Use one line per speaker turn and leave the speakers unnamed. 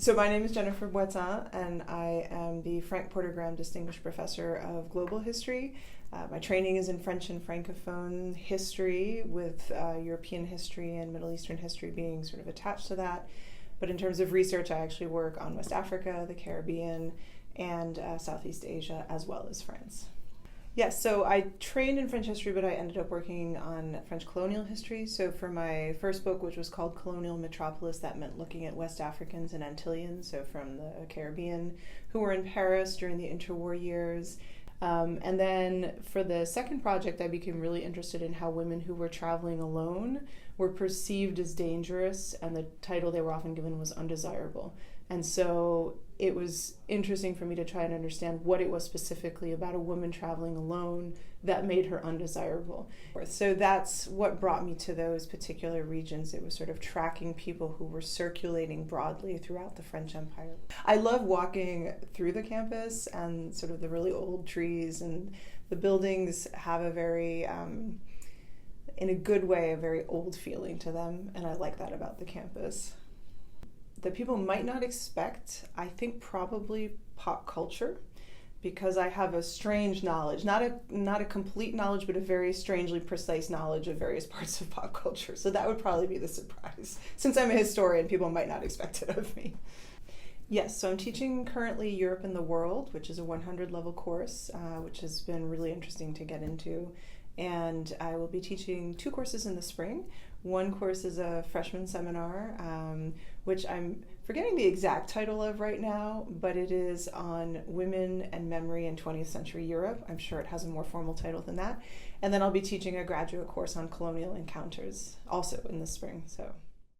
So my name is Jennifer Boittin, and I am the Frank Porter Graham Distinguished Professor of Global History. My training is in French and Francophone history, with European history and Middle Eastern history being sort of attached to that. But in terms of research, I actually work on West Africa, the Caribbean, and Southeast Asia, as well as France. Yes, so I trained in French history, but I ended up working on French colonial history. So for my first book, which was called Colonial Metropolis, that meant looking at West Africans and Antilleans, so from the Caribbean, who were in Paris during the interwar years. And then for the second project, I became really interested in how women who were traveling alone were perceived as dangerous, and the title they were often given was undesirable. And so it was interesting for me to try and understand what it was specifically about a woman traveling alone that made her undesirable. So that's what brought me to those particular regions. It was sort of tracking people who were circulating broadly throughout the French Empire. I love walking through the campus, and sort of the really old trees and the buildings have a very, in a good way, a very old feeling to them, and I like that about the campus. That people might not expect, I think probably pop culture, because I have a strange knowledge, not a complete knowledge, but a very strangely precise knowledge of various parts of pop culture. So that would probably be the surprise. Since I'm a historian, people might not expect it of me. Yes, so I'm teaching currently Europe and the World, which is a 100-level course, which has been really interesting to get into. And I will be teaching 2 courses in the spring. One course is a freshman seminar, which I'm forgetting the exact title of right now, but it is on women and memory in 20th century Europe. I'm sure it has a more formal title than that. And then I'll be teaching a graduate course on colonial encounters, also in the spring. So